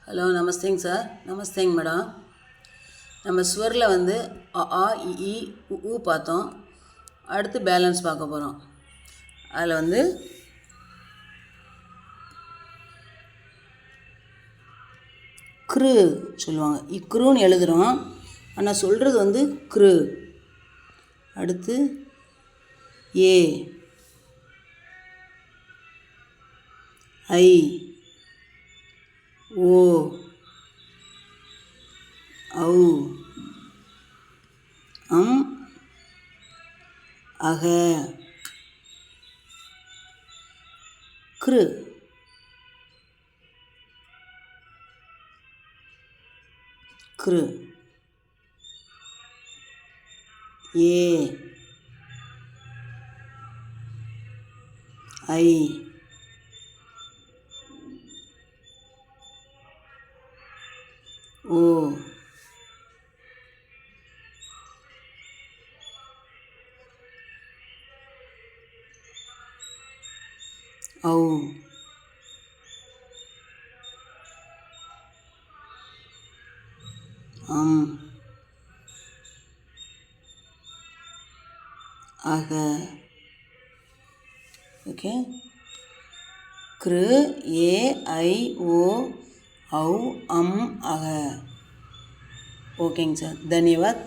Hello நமஸ்தேங்க sir. நமஸ்தேங்க madam. நம்ம ஸ்வரில் வந்து அ ஆ இ ஈ உ பார்த்தோம். அடுத்து பேலன்ஸ் பார்க்க போகிறோம். அதில் வந்து க்ரு சொல்லுவாங்க. இக்ருன்னு எழுதுகிறோம், ஆனால் சொல்கிறது வந்து க்ரு. அடுத்து ஏ ஐ ஓ ஔ அம் அக க்ரு க்ரு ஏ ஐ ஓ ஔ அம் அக. ஓகே. க்ரு ஏ ஐ ஓ ஔ அம் அக. ஓகேங்க சார். தன்யவாத்.